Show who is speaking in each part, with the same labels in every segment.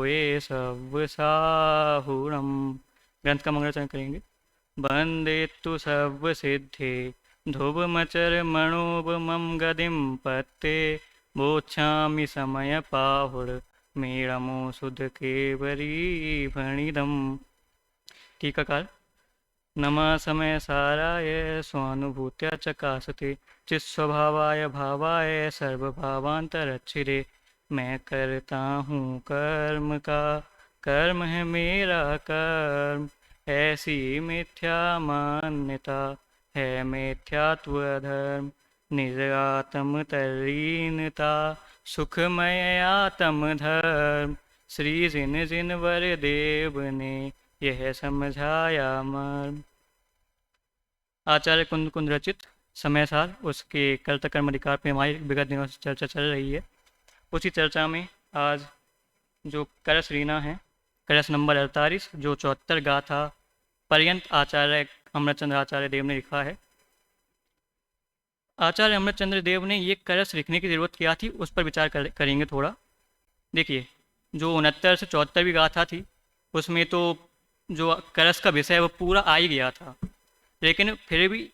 Speaker 1: ये सब साहुरम। ग्रंथ का मंगलाचरण करेंगे। वंदे तु सब सिद्धे ध्रुवमचर मणोपमं गदिं पत्ते बोच्छामि समय पाहुर मेणमो सुध केवरी भणिदम्। टीकाकार। नमः समय साराय स्वानुभूत्या चकासते चित्स्वभावाय भावाय सर्वभावांतरच्छिरे। मैं करता हूँ कर्म का, कर्म है मेरा कर्म, ऐसी मिथ्या मान्यता है मिथ्यात्व धर्म। निज आत्म तल्लीनता सुखमय आत्म धर्म, श्री जिन जिन वर देव ने यह समझाया मर्म। आचार्य कुंद कुंद रचित समय सार, उसके कर्ता कर्म अधिकार पे हमारी विगत दिनों से चर्चा चल रही है। उसी चर्चा में आज जो करस रीना है, करस नंबर 48, जो 74 गाथा पर्यंत आचार्य अमृतचंद्र आचार्य देव ने लिखा है। आचार्य अमृतचंद्र देव ने ये करस लिखने की जरूरत क्या थी, उस पर विचार करेंगे थोड़ा। देखिए, जो 69 से 74वीं गाथा थी, उसमें तो जो करस का विषय है वो पूरा आ ही गया था, लेकिन फिर भी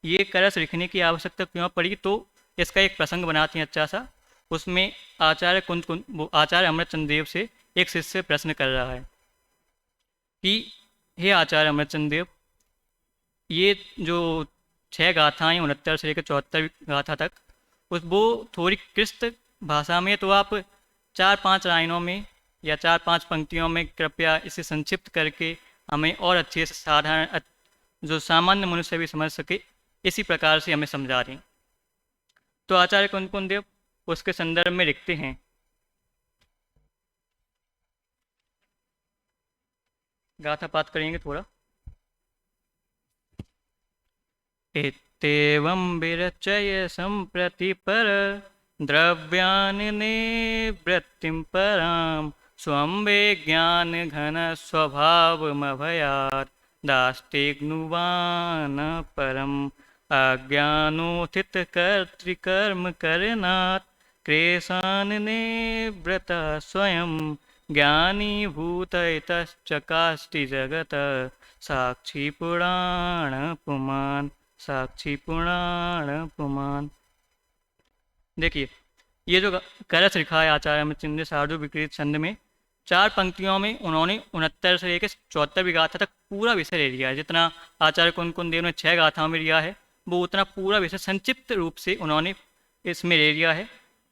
Speaker 1: ये करस लिखने की आवश्यकता क्यों पड़ी, तो इसका एक प्रसंग बनाते हैं अच्छा सा। उसमें आचार्य अमृतचंद्र देव से एक शिष्य प्रश्न कर रहा है कि हे आचार्य अमृतचंद्र देव, ये जो 6 गाथाएं 69 से लेकर 74 गाथा तक, वो थोड़ी क्लिष्ट भाषा में, तो आप 4-5 लाइनों में या 4-5 पंक्तियों में कृपया इसे संक्षिप्त करके हमें और अच्छे से साधारण जो सामान्य मनुष्य भी समझ सके, इसी प्रकार से हमें समझा दें। तो आचार्य कुंद कुंद देव उसके संदर्भ में लिखते हैं। गाथा पाठ करेंगे थोड़ा। इत्येवं विरचय सम्प्रति पर द्रव्यान् निवृत्तिं परां स्वं विज्ञान घन स्वभावमभयात् दास्तेग्नुवान परम अज्ञानोथित कर्तृकर्म करनात् क्लेशान् निवृत्तः स्वयं ज्ञानी भूत इतश्चकास्ति जगत साक्षी पुराण पुमान, साक्षी पुराण पुमान। देखिए, ये जो करस लिखा है आचार्य अमृतचंद्र शार्दूल विकृत छंद में, 4 पंक्तियों में उन्होंने 69 से लेकर 74वीं गाथा तक पूरा विषय ले लिया है। जितना आचार्य कुंद कुंद देव ने 6 गाथाओं में लिया है, वो उतना पूरा विषय संक्षिप्त रूप से उन्होंने इसमें ले लिया है।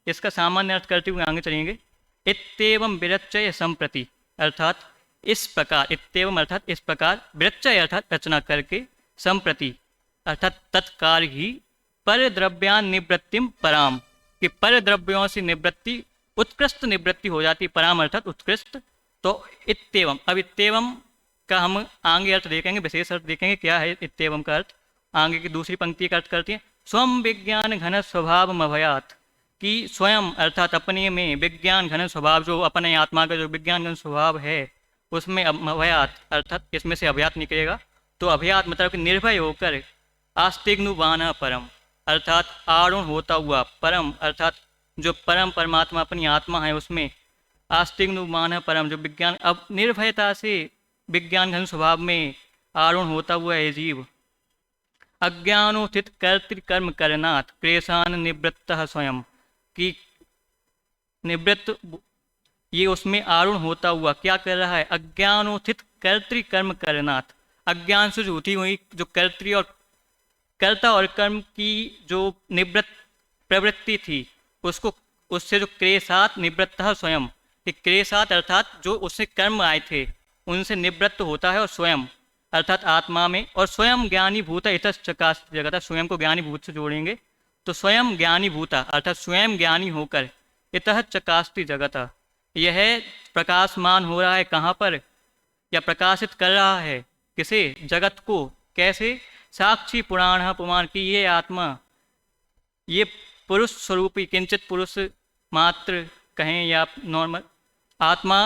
Speaker 1: इसका सामान्य अर्थ करते हुए आगे चलेंगे। इत्येवं विरचय संप्रति, अर्थात इस प्रकार, इत्येवं अर्थात इस प्रकार, विरचय अर्थात रचना करके, संप्रति अर्थात तत्काल ही, पर द्रव्यान निवृत्तिम पराम, कि पर द्रव्यों से निवृत्ति उत्कृष्ट निवृत्ति हो जाती, पराम अर्थात उत्कृष्ट। तो इत्येवं, अब इत्येवं का हम आगे अर्थ देखेंगे, विशेष अर्थ देखेंगे क्या है इत्येवं का अर्थ। आगे की दूसरी पंक्ति का अर्थ करते हैं, स्वयं विज्ञान घन स्वभाव मभयात, कि स्वयं अर्थात अपने में विज्ञान घन स्वभाव, जो अपने आत्मा का जो विज्ञान घन स्वभाव है, उसमें अभयात अर्थात इसमें से अभयात निकलेगा। तो अभयात मतलब कि निर्भय होकर आस्तिग्नुवान परम, अर्थात आरूढ़ होता हुआ, परम अर्थात जो परम परमात्मा अपनी आत्मा है उसमें, आस्तिग्नुवान परम जो विज्ञान, अब निर्भयता से विज्ञान घन स्वभाव में आरूढ़ होता हुआ है जीव। अज्ञानोथित कर्तृकर्म करनाथ क्लेशान निवृत्तः स्वयं, कि निवृत्त ये उसमें आरूढ़ होता हुआ क्या कर रहा है, अज्ञानोथित कर्तृकर्म करनाथ, अज्ञान से उठी हुई जो कर्तृ और कर्ता और कर्म की जो निवृत्त प्रवृत्ति थी, उसको उससे जो क्लेशात निवृत्तः स्वयं, कि क्लेशात अर्थात जो उससे कर्म आए थे उनसे निवृत्त होता है, और स्वयं अर्थात आत्मा में, और स्वयं ज्ञानी भूत इतश्चकाश जगत, स्वयं को ज्ञानी भूत से जोड़ेंगे तो स्वयं ज्ञानी भूता अर्थात स्वयं ज्ञानी होकर, इतः चकास्ति जगत, यह प्रकाशमान हो रहा है कहाँ पर, या प्रकाशित कर रहा है किसे, जगत को। कैसे, साक्षी पुराण पुमान, की ये आत्मा, ये पुरुष स्वरूपी किंचित पुरुष मात्र कहें या नॉर्मल आत्मा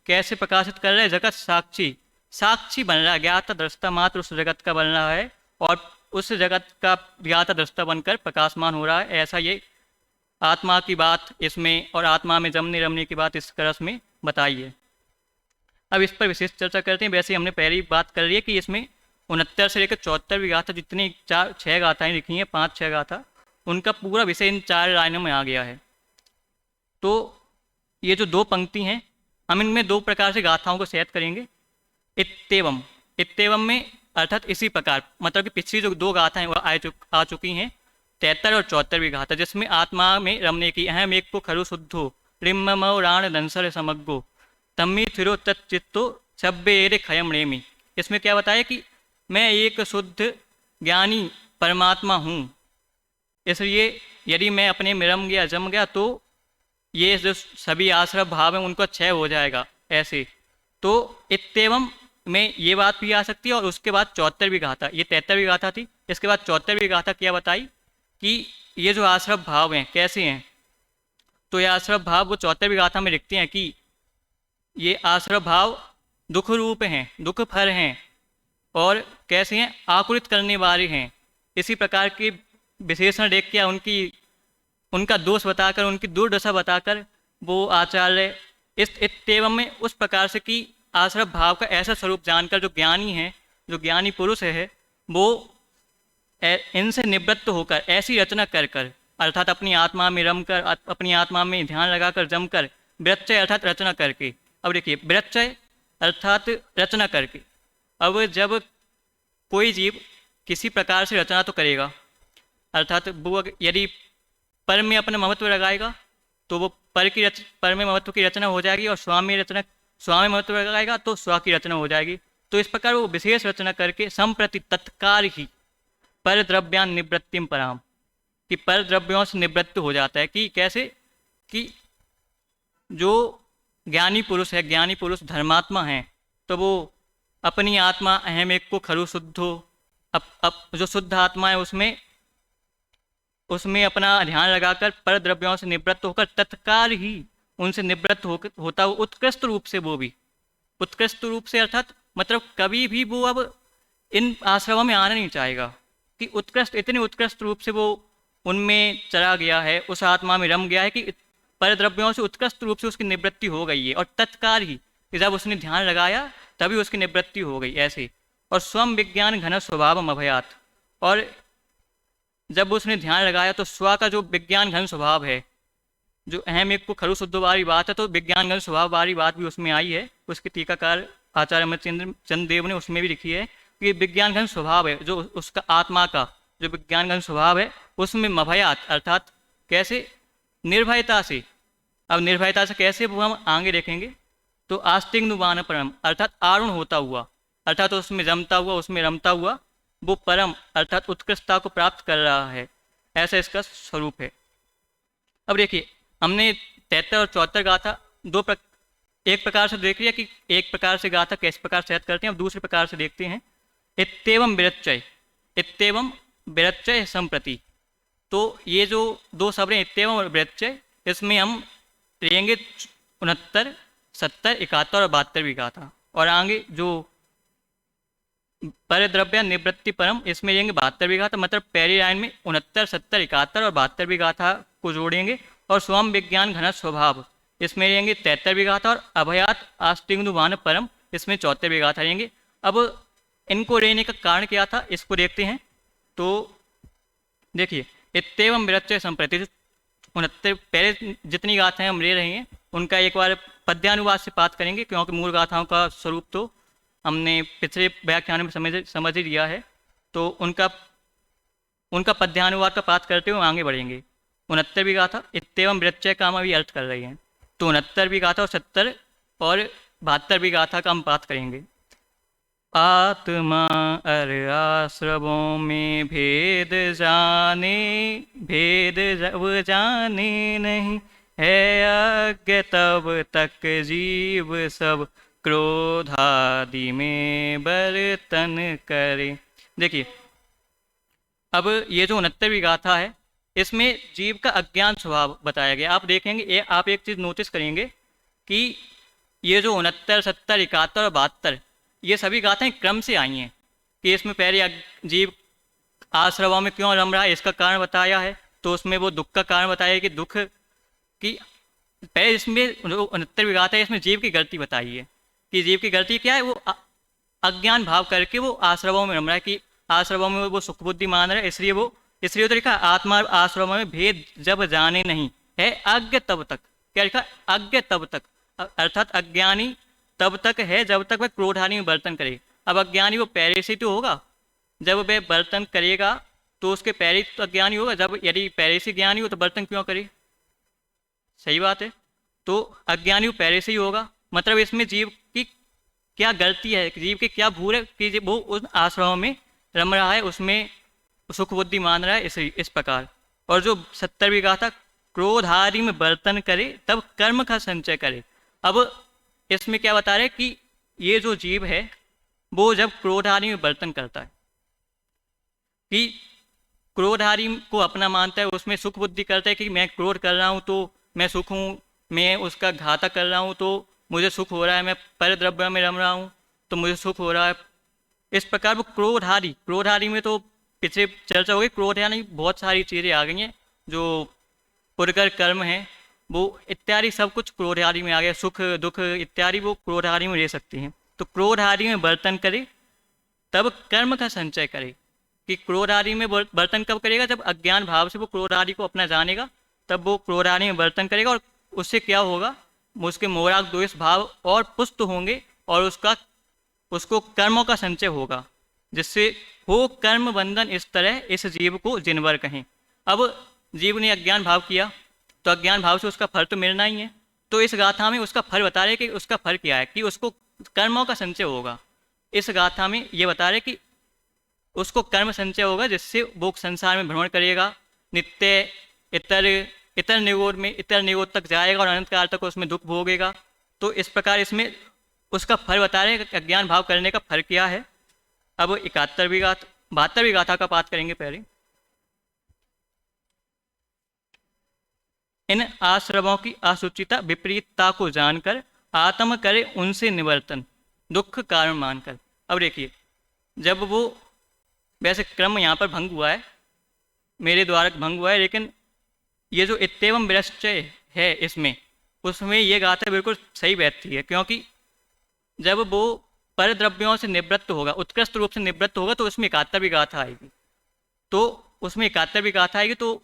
Speaker 1: कैसे प्रकाशित कर रहे हैं, जगत साक्षी, साक्षी बन रहा है, ज्ञाता दृष्टा मात्र उस जगत का बन रहा है, और उस जगत का ज्ञाता दृष्टा बनकर प्रकाशमान हो रहा है। ऐसा ये आत्मा की बात इसमें, और आत्मा में जमने रमने की बात इस करस में बताइए। अब इस पर विशेष चर्चा करते हैं। वैसे हमने पहले ही बात कर ली है कि इसमें 69 से लेकर 74वीं गाथा जितनी 6 गाथाएं लिखी हैं, 5-6 गाथा, उनका पूरा विषय इन 4 लाइनों में आ गया है। तो ये जो 2 पंक्ति हैं, हम इनमें 2 प्रकार से गाथाओं को सेट करेंगे। इत्येवम, इत्येवम में अर्थात इसी प्रकार, मतलब कि पिछली जो 2 गाथाएं वो आ चुकी हैं, 73 और 74वीं गाथा, जिसमें आत्मा में रमने की अहम एक को खरु शुद्धो रिम्ममो राण दंसर समग्गो तम्मी थिरो तच्चित्तो सब्बेरे खयम रेमी। इसमें क्या बताया कि मैं एक शुद्ध ज्ञानी परमात्मा हूँ, इसलिए यदि मैं अपने में रम गया, जम गया, तो ये जो सभी आश्रव भाव हैं उनको क्षय हो जाएगा। ऐसे तो इत्येवम में ये बात भी आ सकती है। और उसके बाद 74वीं गाथा, ये 73वीं गाथा थी, इसके बाद 74वीं गाथा क्या बताई कि ये जो आश्रव भाव हैं कैसे हैं। तो ये आश्रव भाव वो 74वीं गाथा में लिखते हैं कि ये आश्रव भाव दुख रूप हैं, दुख फल हैं, और कैसे हैं, आकुलित करने वाले हैं। इसी प्रकार के विशेषण देख के उनका दोष बताकर, उनकी दुर्दशा बताकर वो आचार्य इस इत्येवम में उस प्रकार से कि आश्रव भाव का ऐसा स्वरूप जानकर जो ज्ञानी है, जो ज्ञानी पुरुष है, वो इनसे निवृत्त होकर ऐसी रचना कर कर, अर्थात अपनी आत्मा में रम कर, अपनी आत्मा में ध्यान लगाकर जमकर, वृक्षय अर्थात रचना करके। अब देखिए, वृक्षय अर्थात रचना करके। अब जब कोई जीव किसी प्रकार से रचना तो करेगा, अर्थात वो यदि पर में अपना महत्व लगाएगा तो वो पर में महत्व की रचना हो जाएगी, और स्व में महत्व लगाएगा तो स्व की रचना हो जाएगी। तो इस प्रकार वो विशेष रचना करके संप्रति तत्काल ही पर द्रव्यान निवृत्तिम पराम, कि पर द्रव्यों से निवृत्त हो जाता है। कि कैसे, कि जो ज्ञानी पुरुष है, ज्ञानी पुरुष धर्मात्मा है, तो वो अपनी आत्मा अहम एक को खरु शुद्धो, अब जो शुद्ध आत्मा है उसमें अपना ध्यान लगाकर पर द्रव्यों से निवृत्त होकर तत्काल ही उनसे निवृत्त होता हुआ उत्कृष्ट रूप से, वो भी उत्कृष्ट रूप से अर्थात मतलब कभी भी वो अब इन आश्रमों में आना नहीं चाहेगा, कि उत्कृष्ट, इतने उत्कृष्ट रूप से वो उनमें चला गया है, उस आत्मा में रम गया है कि पर द्रव्यों से उत्कृष्ट रूप से उसकी निवृत्ति हो गई है। और तत्काल ही जब उसने ध्यान लगाया तभी उसकी निवृत्ति हो गई ऐसे। और स्वम विज्ञान घन स्वभाव अभयात, और जब उसने ध्यान लगाया तो स्व का जो विज्ञान घन स्वभाव है, जो अहम एक को खरु शुद्ध वाली बात है, तो विज्ञान घन स्वभाव वाली बात भी उसमें आई है। उसके टीकाकार आचार्य अमरचंद्र देव ने उसमें भी लिखी है कि विज्ञान घन स्वभाव है, जो उसका आत्मा का जो विज्ञान घन स्वभाव है, उसमें मभयात अर्थात कैसे, निर्भयता से। अब निर्भयता से कैसे वो हम आगे देखेंगे। तो आस्तिग्नुवान परम अर्थात आरुण होता हुआ, अर्थात उसमें जमता हुआ, उसमें रमता हुआ, वो परम अर्थात उत्कृष्टता को प्राप्त कर रहा है, ऐसा इसका स्वरूप है। अब देखिए, हमने 73 और 74 गाथा एक प्रकार से देख लिया कि एक प्रकार से गाथा किस प्रकार से करते हैं। अब दूसरे प्रकार से देखते हैं। इत्येवम विरच्चय, इत्येवम विरच्चय संप्रति। तो ये जो 2 शब्द हैं इत्येवम और विरच्चय, इसमें हम लेंगे 69, 70, 71 और 72वीं गाथा, और आगे जो पर द्रव्य निवृत्ति परम, इसमें लेंगे 72वीं गाथा। मतलब पहली लाइन में 69, 70, 71 और 72वीं गाथा को जोड़ेंगे। और स्वम विज्ञान घन स्वभाव, इसमें लेंगे 73वीं गाथा। और अभयात आस्तिग्नुवान परम, इसमें 74वीं गाथा लेंगे। अब इनको लेने का कारण क्या था, इसको देखते हैं। तो देखिए, इत्येवम विरच्चय संप्रति, 69 पहले जितनी गाथाएं हम ले रहे हैं उनका एक बार पद्यानुवाद से पाठ करेंगे, क्योंकि मूल गाथाओं का स्वरूप तो हमने पिछले व्याख्यान में समझ ही लिया है। तो उनका पद्यानुवाद का पाठ करते हुए आगे बढ़ेंगे। 69वीं गाथा इत्येवम विरच्चय का हम अभी अर्थ कर रहे हैं। तो 69वीं गाथा और 70 और 72वीं गाथा का हम पाठ करेंगे। आत्मा अर आश्रवों में भेद जब जाने नहीं है अज्ञ, तब तक जीव सब क्रोधादि में बर्तन करे। देखिए, अब ये जो 69वीं गाथा है, इसमें जीव का अज्ञान स्वभाव बताया गया। आप देखेंगे, आप एक चीज़ नोटिस करेंगे कि ये जो 69, 70, 71 और 72, ये सभी गाथाएं क्रम से आई हैं। कि इसमें पहले जीव आश्रवों में क्यों रम रहा है, इसका कारण बताया है। तो उसमें वो दुख का कारण बताया कि दुख की पहले इसमें जो 69 विघात है इसमें जीव की गलती बताई है कि जीव की गलती क्या है। वो अज्ञान भाव करके वो आश्रवों में रम रहा है कि आश्रवों में वो सुख बुद्धि मान रहा है, इसलिए तो लिखा आत्मा आश्रवों में भेद जब जाने नहीं है अज्ञ तब तक। क्या लिखा? अज्ञ तब तक, अर्थात अज्ञानी तब तक है जब तक वह क्रोधादि में बर्तन करे। अब अज्ञानी वो पहले से तो होगा, जब वह बर्तन करेगा तो उसके पहले तो अज्ञानी होगा। जब यदि पहले से ज्ञानी हो तो बर्तन क्यों करे? सही बात है। तो अज्ञानी वो पहले से ही होगा, मतलब इसमें जीव की क्या गलती है, जीव की क्या भूल है कि वो उस आश्रम में रम रहा है, उसमें सुख बुद्धि मान रहा है इस प्रकार। और जो 70वीं गाथा, क्रोध आदि में बर्तन करे तब कर्म का संचय करे। अब इसमें क्या बता रहे कि ये जो जीव है वो जब क्रोध आदि में बर्तन करता है कि क्रोध आदि को अपना मानता है, उसमें सुख बुद्धि करता है कि मैं क्रोध कर रहा हूँ तो मैं सुख हूँ, मैं उसका घातक कर रहा हूँ तो मुझे सुख हो रहा है, मैं पर द्रव्य में रम रहा हूँ तो मुझे सुख हो रहा है। इस प्रकार वो क्रोध आदि में तो पिछले चर्चा हो गई, क्रोध यानी बहुत सारी चीज़ें आ गई हैं जो पुरकर कर्म है वो इत्यादि सब कुछ क्रोध आदि में आ गया, सुख दुख इत्यादि वो क्रोध आदि में रह सकती हैं। तो क्रोध आदि में बर्तन करे तब कर्म का संचय करे कि क्रोध आदि में बर्तन कब करेगा? जब अज्ञान भाव से वो क्रोध आदि को अपना जानेगा तब वो क्रोध आदि में बर्तन करेगा। और उससे क्या होगा? उसके मोराग द्वेष भाव और पुष्ट होंगे और उसको कर्मों का संचय होगा, जिससे हो कर्म बंधन। इस तरह इस जीव को जिनवर कहें। अब जीव ने अज्ञान भाव किया तो अज्ञान भाव से उसका फल तो मिलना ही है। तो इस गाथा में उसका फल बता रहे कि उसका फल क्या है, कि उसको कर्मों का संचय होगा। इस गाथा में ये बता रहे कि उसको कर्म संचय होगा जिससे वो संसार में भ्रमण करेगा, नित्य इतर निगोद तक जाएगा और अनंत काल तक उसमें दुख भोगेगा। तो इस प्रकार इसमें उसका फल बता रहे हैं कि अज्ञान भाव करने का फल क्या है। अब 72वीं गाथा का पाठ करेंगे पहले। इन आश्रमों की असुचिता विपरीतता को जानकर आत्म करे उनसे निवर्तन दुख कारण मानकर। अब देखिए, जब वो वैसे क्रम यहाँ पर भंग हुआ है, मेरे द्वारा भंग हुआ है, लेकिन ये जो इत्येवं विरश्चय है इसमें, उसमें ये गाथा बिल्कुल सही बैठती है, क्योंकि जब वो पर द्रव्यों से निवृत्त होगा, उत्कृष्ट रूप से निवृत्त होगा, तो उसमें 71वीं गाथा आएगी। तो उसमें 71वीं गाथा आएगी तो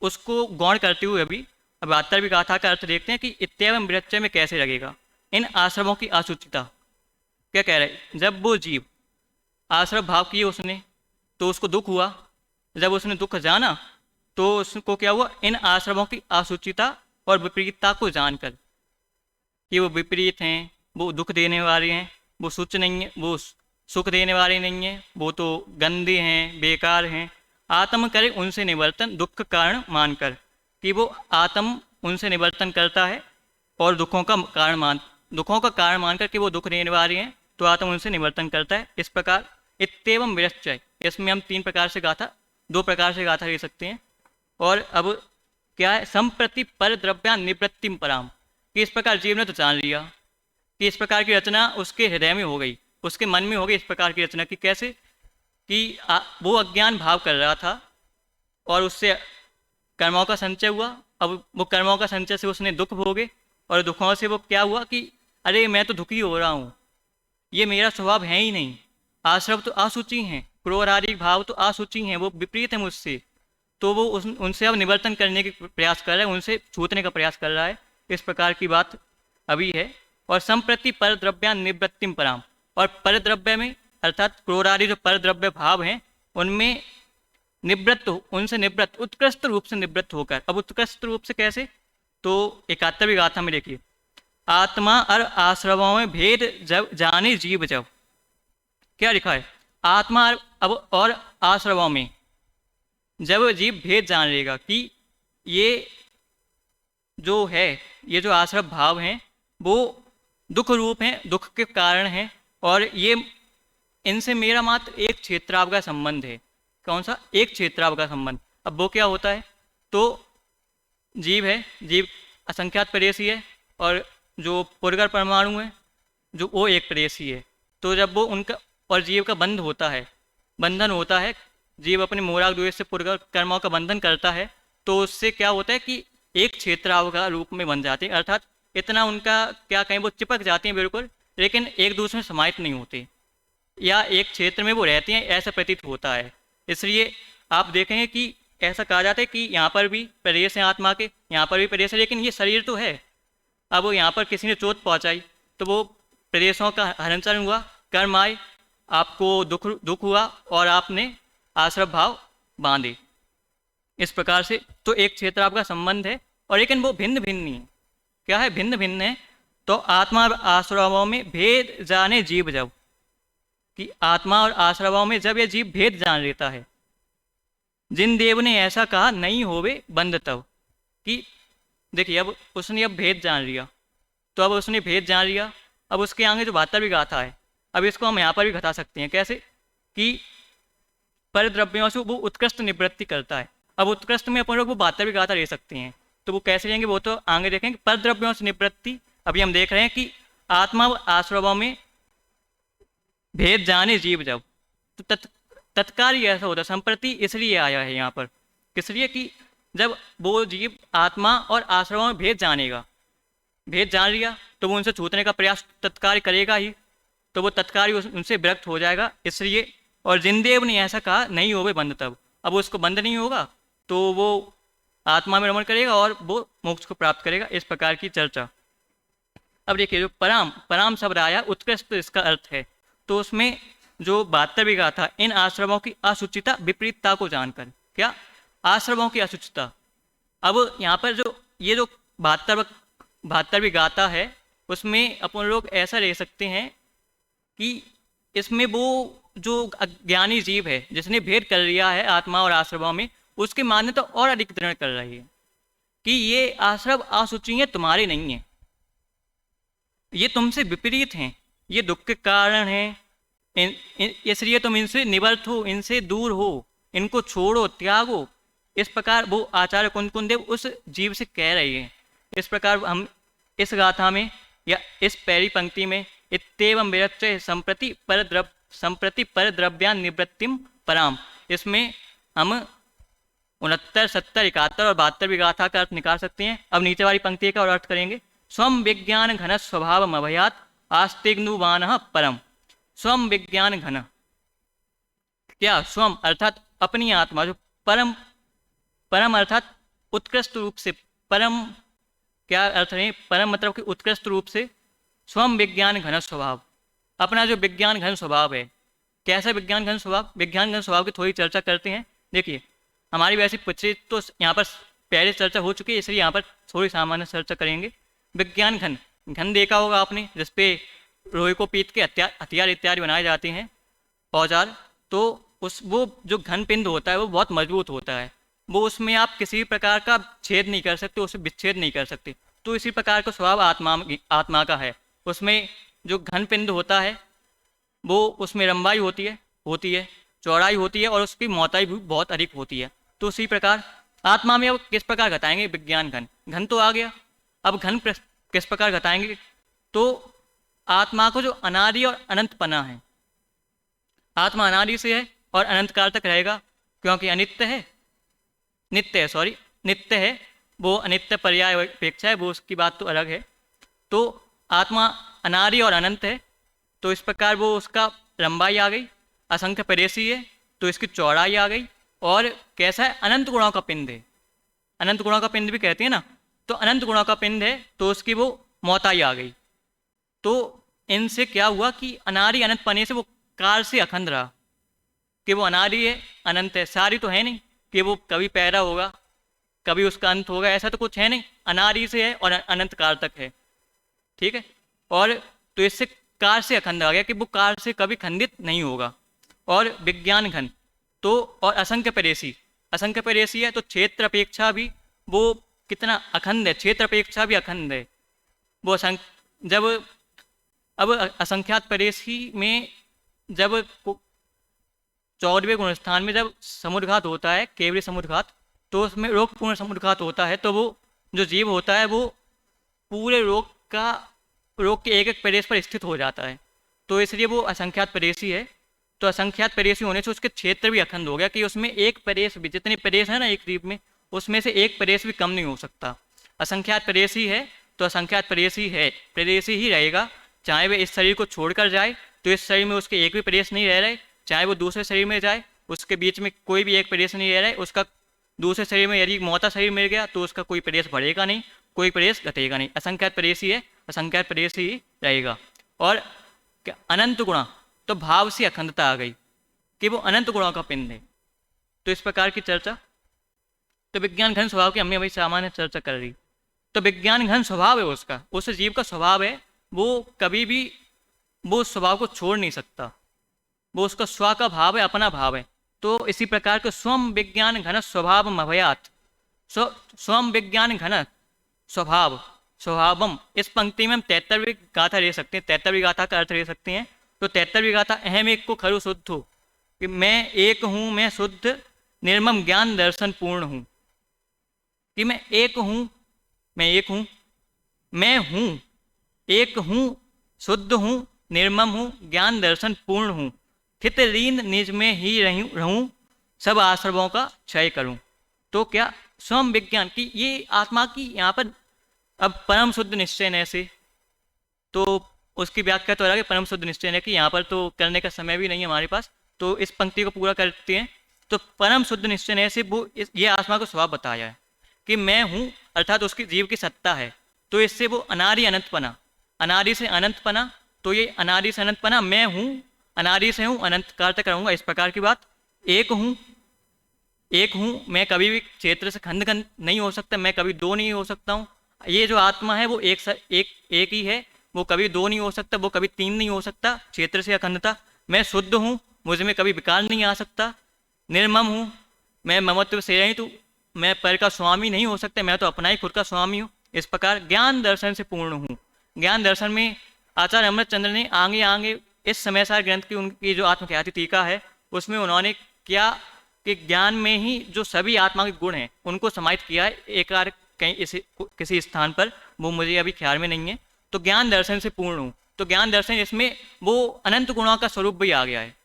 Speaker 1: उसको गौण करते हुए अभी अब 72वीं गाथा का अर्थ देखते हैं कि इत्येवं विरश्चय में कैसे लगेगा। इन आश्रमों की असुचिता क्या कह रहे हैं? जब वो जीव आश्रम भाव किए उसने तो उसको दुख हुआ, जब उसने दुख जाना तो उसको क्या हुआ? इन आश्रमों की असुचिता और विपरीतता को जानकर कि वो विपरीत हैं, वो दुख देने वाले हैं, वो सुच नहीं है, वो सुख देने वाले नहीं हैं, वो तो गंदे हैं, बेकार हैं। आत्म करे उनसे निवर्तन दुख कारण मानकर, कि वो आत्म उनसे निवर्तन करता है और दुखों का कारण मानकर कि वो दुख देने वाले हैं तो आत्म उनसे निवर्तन करता है। इस प्रकार इत्येवं विरश्चय, इसमें हम 3 प्रकार से गाथा, 2 प्रकार से गाथा ले सकते हैं। और अब क्या है? संप्रति पर द्रव्या निवृत्तिम पराम, कि इस प्रकार जीव ने तो जान लिया कि इस प्रकार की रचना उसके हृदय में हो गई, उसके मन में हो गई। इस प्रकार की रचना की कैसे? कि वो अज्ञान भाव कर रहा था और उससे कर्मों का संचय हुआ। अब वो कर्मों का संचय से उसने दुख भोगे और दुखों से वो क्या हुआ कि अरे मैं तो दुखी हो रहा हूँ, ये मेरा स्वभाव है ही नहीं। आश्रव तो असुचि हैं, क्रोध आदि भाव तो असुचि हैं, वो विपरीत है मुझसे। तो वो उनसे अब निवर्तन करने के प्रयास कर रहा है, उनसे छूटने का प्रयास कर रहा है। इस प्रकार की बात अभी है। और संप्रति पर द्रव्या निवृत्तिम पराम, और पर द्रव्य में अर्थात क्रोध आदि जो पर द्रव्य भाव हैं उनमें उनसे निवृत्त, उत्कृष्ट रूप से निवृत्त होकर। अब उत्कृष्ट रूप से कैसे? तो 71वीं गाथा में देखिए, आत्मा और आश्रवों में भेद जब जाने जीव, जब क्या लिखा है? आत्मा अब और आश्रवों में जब जीव भेद जान लेगा कि ये जो है, ये जो आश्रव भाव हैं वो दुख रूप हैं, दुख के कारण हैं, और ये इनसे मेरा मात्र एक क्षेत्राव का संबंध है। कौन सा? एक क्षेत्राव का संबंध। अब वो क्या होता है? तो जीव है, जीव असंख्यात प्रेयसी है, और जो पुरगर परमाणु है जो वो एक प्रेयसी है। तो जब वो उनका और जीव का बंधन होता है, जीव अपने मोराग द्वेष से पुरगर कर्मों का बंधन करता है, तो उससे क्या होता है कि एक क्षेत्राव का रूप में बन जाते हैं, अर्थात इतना उनका क्या कहें वो चिपक जाते हैं बिल्कुल, लेकिन एक दूसरे में समाहित नहीं होते, या एक क्षेत्र में वो रहते हैं ऐसा प्रतीत होता है। इसलिए आप देखेंगे कि ऐसा कहा जाता है कि यहाँ पर भी प्रदेश है आत्मा के, यहाँ पर भी प्रदेश है, लेकिन ये शरीर तो है। अब यहाँ पर किसी ने चोट पहुँचाई तो वो प्रदेशों का हलनचलन हुआ, कर्म आए, आपको दुख हुआ और आपने आश्रय भाव बांधे। इस प्रकार से तो एक क्षेत्र आपका संबंध है, और लेकिन वो भिन्न भिन्न नहीं है। क्या है? भिन्न भिन्न है। तो आत्मा और आश्रवों में भेद जाने जीव, जब कि आत्मा और आश्रवों में जब ये जीव भेद जान लेता है, जिन देव ने ऐसा कहा नहीं होवे बंध तब, कि देखिए अब उसने अब भेद जान लिया, तो अब उसने भेद जान लिया, अब उसके आगे जो 72वीं गाथा है, अब इसको हम यहाँ पर भी घटा सकते हैं। कैसे? कि पर द्रव्यों से वो उत्कृष्ट निवृत्ति करता है। अब उत्कृष्ट में अपन लोग वो 72वीं गाथा ले सकते हैं, तो वो कैसे लेंगे वो तो आगे देखेंगे। पर द्रव्यों से निवृत्ति, अभी हम देख रहे हैं कि आत्मा व आश्रवों में भेद जाने जीव, जब तो तत्काल ही ऐसा होता है। संप्रति इसलिए आया है यहाँ पर, किस लिए? कि जब वो जीव आत्मा और आश्रवों में भेद जानेगा, भेद जान लिया तो वो उनसे छूटने का प्रयास तत्काल करेगा ही, तो वो तत्काल ही उनसे विरक्त हो जाएगा। इसलिए, और जिनदेव ने ऐसा कहा नहीं होवे बंध तब, अब उसको बंध नहीं होगा तो वो आत्मा में रमण करेगा और वो मोक्ष को प्राप्त करेगा। इस प्रकार की चर्चा। अब देखिए जो पराम शब्द आया, उत्कृष्ट इसका अर्थ है। तो उसमें जो 72वीं गाथा, इन आश्रमों की अशुचिता विपरीतता को जानकर, क्या? आश्रमों की अशुचिता। अब यहाँ पर जो ये जो 72वीं गाथा है, उसमें अपन लोग ऐसा ले सकते हैं कि इसमें वो जो अज्ञानी जीव है जिसने भेद कर लिया है आत्मा और आश्रमों में, उसकी मान्यता और अधिक दृढ़ कर रही है कि ये आश्रम असुचि हैं, तुम्हारे नहीं है, ये तुमसे विपरीत हैं, ये दुख के कारण हैं, इसलिए तुम इनसे निवर्त हो, इनसे दूर हो, इनको छोड़ो, त्यागो। इस प्रकार वो आचार्य कुंदकुंदेव उस जीव से कह रही है। इस प्रकार हम इस गाथा में या इस पहली पंक्ति में इत्येवं विरच्य संप्रति पर द्रव्यान निवृत्तिम पराम, इसमें हम 69, 70, 71 और 72वीं गाथा का अर्थ निकाल सकते हैं। अब नीचे वाली पंक्ति का और अर्थ करेंगे। स्वम विज्ञान घन स्वभाव अभयात आस्तिग्नुवान परम। स्वम विज्ञान घन, क्या? स्वम अर्थात अपनी आत्मा, जो परम, परम अर्थात उत्कृष्ट रूप से, परम क्या अर्थ है? परम मतलब कि उत्कृष्ट रूप से। स्वम विज्ञान घन स्वभाव, अपना जो विज्ञान घन स्वभाव है। कैसा विज्ञान घन स्वभाव? विज्ञान घन स्वभाव की थोड़ी चर्चा करते हैं। देखिए हमारी वैसे पिछले तो यहाँ पर पहले चर्चा हो चुकी है, इसलिए यहाँ पर थोड़ी सामान्य चर्चा करेंगे। विज्ञान घन, घन देखा होगा आपने, जिसपे लोहे को पीट के हथियार इत्यादि बनाए जाते हैं, औजार। तो वो जो घन पिंड होता है वो बहुत मजबूत होता है, वो उसमें आप किसी भी प्रकार का छेद नहीं कर सकते, उसे विच्छेद नहीं कर सकते। तो इसी प्रकार का स्वभाव आत्मा का है। उसमें जो घन पिंड होता है वो, उसमें लंबाई होती है, चौड़ाई होती है, और उसकी मोटाई भी बहुत अधिक होती है। तो उसी प्रकार आत्मा में अब किस प्रकार घटाएंगे? विज्ञान घन, घन तो आ गया, अब घन किस प्रकार घटाएंगे? तो आत्मा को जो अनादि और अनंत पना है, आत्मा अनादि से है और अनंत काल तक रहेगा, क्योंकि नित्य है, वो अनित्य पर्याय अपेक्षा है, वो उसकी बात तो अलग है। तो आत्मा अनादि और अनंत है, तो इस प्रकार वो उसका लंबाई आ गई, असंख्य परेशी है तो इसकी चौड़ाई आ गई, और कैसा है? अनंत गुणों का पिंड है, अनंत गुणों का पिंड भी कहते हैं ना, तो अनंत गुणों का पिंड है तो उसकी वो मोटाई आ गई। तो इनसे क्या हुआ कि अनादि अनंत पने से वो काल से अखंड रहा, कि वो अनादि है, अनंत है, सारी तो है नहीं कि वो कभी पैदा होगा कभी उसका अंत होगा, ऐसा तो कुछ है नहीं, अनादि से है और अनंत काल तक है। ठीक है, और तो इससे काल से अखंड आ गया कि वो काल से कभी खंडित नहीं होगा। और विज्ञान घन तो, और असंख्य परेशी है, तो क्षेत्र अपेक्षा भी वो कितना अखंड है, क्षेत्र अपेक्षा भी अखंड है वो। जब अब असंख्यात परेशी में जब 14वें गुणस्थान में जब समुद्रघात होता है, केवली समुद्रघात, तो उसमें रोगपूर्ण समुद्रघात होता है, तो वो जो जीव होता है वो पूरे रोग के एक एक प्रदेश पर स्थित हो जाता है, तो इसलिए वो असंख्यात परेशी है। तो असंख्यात परेशी होने से उसके क्षेत्र भी अखंड हो गया, कि उसमें एक प्रदेश भी, जितने प्रदेश है ना एक द्वीप में, उसमें से एक प्रदेश भी कम नहीं हो सकता। असंख्यात प्रेयसी है तो असंख्यात प्रेयसी है, प्रेयसी ही रहेगा। चाहे वह इस शरीर को छोड़कर जाए तो इस शरीर में उसके एक भी प्रेयस नहीं रह रहे, चाहे वो दूसरे शरीर में जाए उसके बीच में कोई भी एक प्रेयस नहीं रह रहा है। उसका दूसरे शरीर में यदि मौता शरीर मिल गया तो उसका कोई प्रेयस बढ़ेगा नहीं, कोई प्रेयस घटेगा नहीं। असंख्यात प्रेयसी है, असंख्यात प्रेयसी ही रहेगा। और अनंत गुणा, तो भाव से अखंडता आ गई कि वो अनंत गुणों का पिंड है। तो इस प्रकार की चर्चा, तो विज्ञान घन स्वभाव की हमने वही सामान्य चर्चा कर रही। तो विज्ञान घन स्वभाव है उसका, उस जीव का स्वभाव है, वो कभी भी वो उस स्वभाव को छोड़ नहीं सकता, वो उसका स्व का भाव है, अपना भाव है। तो इसी प्रकार के स्वम विज्ञान घन स्वभाव अभयात, स्वम विज्ञान घन स्वभाव स्वभावम, इस पंक्ति में हम 73वीं गाथा ले सकते हैं, 73वीं गाथा का अर्थ ले सकते हैं। तो 73वीं गाथा, अहम एक को खरु शुद्ध हो, कि मैं एक हूँ, मैं शुद्ध निर्मम ज्ञान दर्शन पूर्ण हूँ, कि मैं एक हूँ, मैं एक हूँ, मैं हूँ, एक हूँ, शुद्ध हूँ, निर्मम हूँ, ज्ञान दर्शन पूर्ण हूँ, स्थित लीन निज में ही रहूँ, सब आश्रमों का क्षय करूँ। तो क्या स्वयं विज्ञान की ये आत्मा की यहाँ पर अब परम शुद्ध निश्चय है से, तो उसकी व्याख्या तो अलग है। परम शुद्ध निश्चय है कि यहाँ पर तो करने का समय भी नहीं है हमारे पास, तो इस पंक्ति को पूरा करते हैं। तो परम शुद्ध निश्चय से वो ये आत्मा को स्वभाव बताया है कि मैं हूँ, अर्थात उसकी जीव की सत्ता है। तो इससे वो अनादि अनंतपना, अनादि से अनंतपना, तो ये अनादि से अनंतपना, मैं हूँ, अनादि से हूँ, अनंत का अर्थ करूँगा इस प्रकार की बात। एक हूँ, एक हूँ, मैं कभी भी क्षेत्र से खंड खंड नहीं हो सकता, मैं कभी दो नहीं हो सकता हूँ। ये जो आत्मा है वो एक ही है, वो कभी दो नहीं हो सकता, वो कभी तीन नहीं हो सकता क्षेत्र से अखंडता। मैं शुद्ध हूँ, मुझ में कभी विकार नहीं आ सकता। निर्मम हूँ, मैं ममत्व से रहित हूँ, मैं पर का स्वामी नहीं हो सकता, मैं तो अपना ही खुद का स्वामी हूँ। इस प्रकार ज्ञान दर्शन से पूर्ण हूँ। ज्ञान दर्शन में आचार्य अमृतचंद्र ने आगे आगे इस समय सार ग्रंथ की उनकी जो आत्मख्याति टीका है उसमें उन्होंने क्या कि ज्ञान में ही जो सभी आत्मा के गुण हैं उनको समाहित किया है एक कहीं किसी स्थान पर, वो मुझे अभी ख्याल में नहीं है। तो ज्ञान दर्शन से पूर्ण हूँ, तो ज्ञान दर्शन इसमें वो अनंत गुणों का स्वरूप भी आ गया है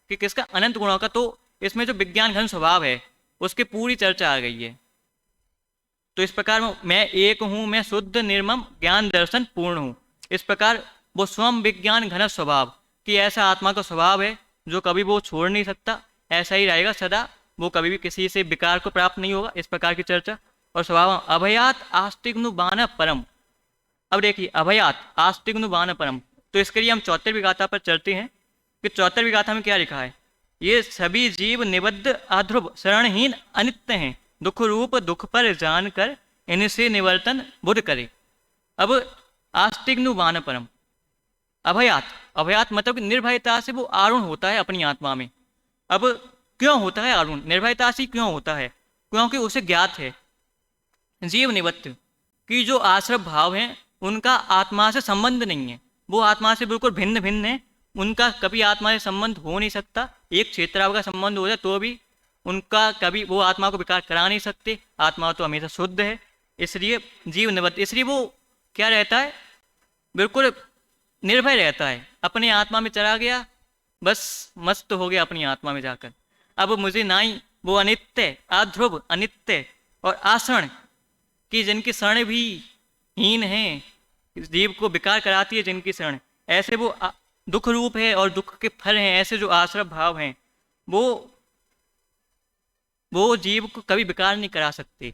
Speaker 1: कि किसका, अनंत गुणों का। तो इसमें जो विज्ञान घन स्वभाव है उसकी पूरी चर्चा आ गई है। तो इस प्रकार मैं एक हूँ, मैं शुद्ध निर्मम ज्ञान दर्शन पूर्ण हूँ, इस प्रकार वो स्वयं विज्ञान घन स्वभाव कि ऐसा आत्मा का स्वभाव है जो कभी वो छोड़ नहीं सकता, ऐसा ही रहेगा सदा, वो कभी भी किसी से विकार को प्राप्त नहीं होगा। इस प्रकार की चर्चा। और स्वभाव अभयात आस्तिग्नुबान परम। अब देखिए अभयात आस्तिग्नुबान परम, तो इसके लिए हम 74वीं गाथा पर चलते हैं कि 74वीं गाथा में क्या लिखा है। ये सभी जीव निबद्ध अध्रुव शरणहीन अनित्य हैं, दुख रूप दुख पर जानकर इनसे निवर्तन बुद्ध करे। अब आस्तिग्नुबान परम, अभयात, अभयात मतलब कि निर्भयता से वो आरूढ़ होता है अपनी आत्मा में। अब क्यों होता है आरूढ़, निर्भयता से क्यों होता है, क्योंकि उसे ज्ञात है जीव निवृत्त की जो आश्रय भाव हैं उनका आत्मा से संबंध नहीं है, वो आत्मा से बिल्कुल भिन्न भिन्न है, उनका कभी आत्मा से संबंध हो नहीं सकता। एक क्षेत्राव का संबंध हो जाए तो भी उनका कभी वो आत्मा को विकार करा नहीं सकते, आत्मा तो हमेशा शुद्ध है, इसलिए जीव निवृत्त, इसलिए वो क्या रहता है, बिल्कुल निर्भय रहता है, अपने आत्मा में चला गया, बस मस्त हो गया अपनी आत्मा में जाकर। अब मुझे नाई वो अनित्य, अध्रुव, अनित्य और आसरण कि जिनकी शरण भी हीन है, जीव को विकार कराती है जिनकी शरण, ऐसे वो दुख रूप है और दुख के फल हैं, ऐसे जो आश्रय भाव हैं वो जीव को कभी विकार नहीं करा सकते।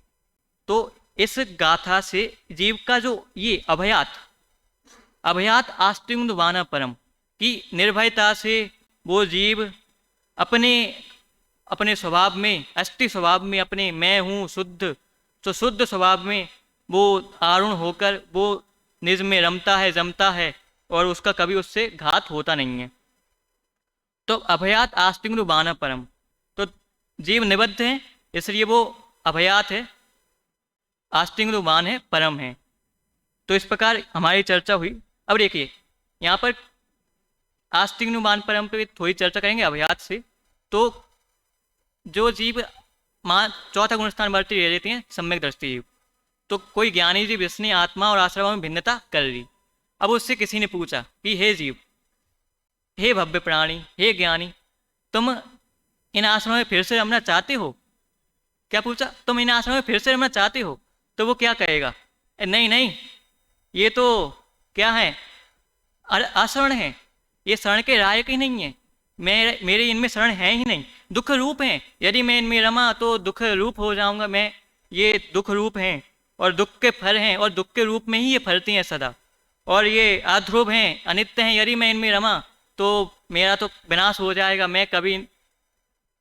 Speaker 1: तो इस गाथा से जीव का जो ये अभयात, अभयात आस्तिग्नुबान परम की निर्भयता से वो जीव अपने अपने स्वभाव में, अस्थि स्वभाव में, अपने मैं हूँ शुद्ध, तो शुद्ध स्वभाव में वो आरूढ़ होकर वो निज में रमता है, जमता है और उसका कभी उससे घात होता नहीं है। तो अभयात आस्तिग्नुबान परम, तो जीव निबद्ध है इसलिए वो अभयात है, आस्तिग्नुबान है, परम है। तो इस प्रकार हमारी चर्चा हुई। अब देखिए यहाँ पर आस्तिग्नुबान परम पे थोड़ी चर्चा करेंगे अभयात से। तो जो जीव चौथा गुण स्थान वर्ती ले लेते हैं सम्यक दृष्टि जीव, तो कोई ज्ञानी जीव इसने आत्मा और आश्रम में भिन्नता कर ली। अब उससे किसी ने पूछा कि हे जीव, हे भव्य प्राणी, हे ज्ञानी, तुम इन आश्रमों में फिर से रमना चाहते हो? क्या पूछा, तुम इन आश्रमों में फिर से रमना चाहते हो? तो वो क्या कहेगा नहीं नहीं, ये तो क्या है, अशरण है। ये शरण के लायक ही नहीं है। मेरे इनमें शरण है ही नहीं। दुख रूप हैं, यदि मैं इनमें रमा तो दुख रूप हो जाऊंगा मैं। ये दुख रूप हैं और दुख के फल हैं, और दुख के रूप में ही ये फलती हैं सदा। और ये आध्रुव हैं, अनित्य हैं। यदि मैं इनमें रमा तो मेरा तो विनाश हो जाएगा। मैं कभी,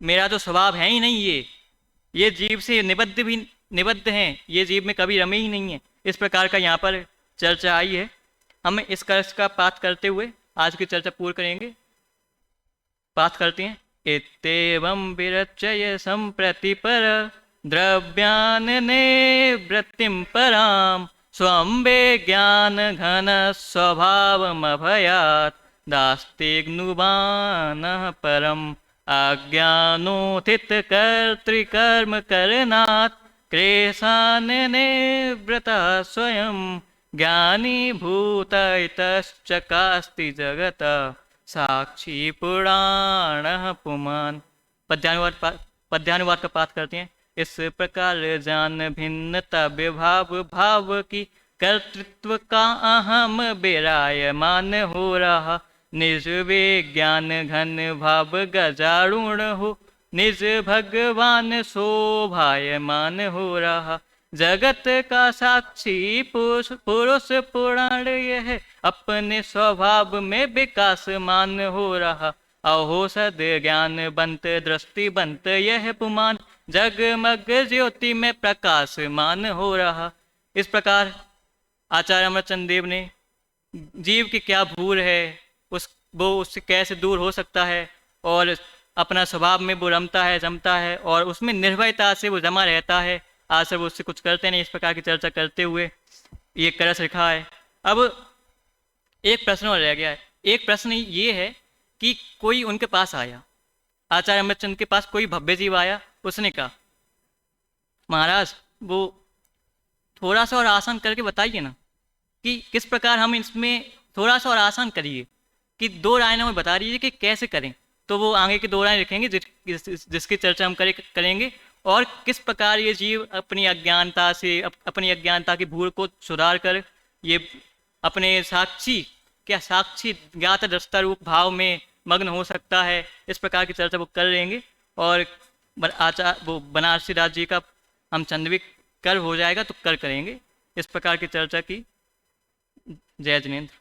Speaker 1: मेरा तो स्वभाव है ही नहीं ये जीव से निबद्ध हैं। ये जीव में कभी रमे ही नहीं है। इस प्रकार का यहाँ पर चर्चा आई है। हम इस कलश का पाठ करते हुए आज की चर्चा पूर्ण करेंगे। पाठ करते हैं। इत्येवं विरचय संप्रति पर द्रव्यान्ने वृत्तिं परां स्वं ज्ञान घन स्वभावमभयात् दास्तिग्नुबानः परम् अज्ञानोथित कर्तृकर्म करनात् क्लेशान्ने व्रतः स्वयं ज्ञानी भूत इतश्चकास्ति जगत साक्षी पुराण पुमान। पद्यानुवाद का पाठ करते हैं। इस प्रकार जान भिन्नता विभाव भाव की कर्तृत्व का अहम बेरायमान हो रहा। निज विज्ञान घन भाव गजारूढ़ हो, निज भगवान शोभायमान हो रहा। जगत का साक्षी पुरुष पुराण यह अपने स्वभाव में विकास मान हो रहा। अहो सद ज्ञान बंत दृष्टि बंत यह पुमान जगमग ज्योति में प्रकाश मान हो रहा। इस प्रकार आचार्य अमरचंद देव ने जीव की क्या भूल है, वो उससे कैसे दूर हो सकता है, और अपना स्वभाव में वो रमता है, जमता है, और उसमें निर्भयता से वो जमा रहता है। आज सब उससे कुछ करते नहीं। इस प्रकार की चर्चा करते हुए ये कलश लिखा है। अब एक प्रश्न और रह गया है। एक प्रश्न ये है कि कोई उनके पास आया, आचार्य अमरचंद के पास कोई भव्य जीव आया। उसने कहा, महाराज वो थोड़ा सा और आसान करके बताइए ना कि किस प्रकार हम इसमें थोड़ा सा और आसान करिए, कि 2 लाइनों में बता दीजिए कि कैसे करें। तो वो आगे की 2 लाइन लिखेंगे जिसकी चर्चा हम करेंगे, और किस प्रकार ये जीव अपनी अज्ञानता से, अपनी अज्ञानता की भूल को सुधार कर ये अपने साक्षी ज्ञात दृष्टा रूप भाव में मग्न हो सकता है। इस प्रकार की चर्चा वो कर लेंगे। और वो बनारसी दास जी का हम चंद्विक कर हो जाएगा तो करेंगे। इस प्रकार की चर्चा की। जय जिनेन्द्र।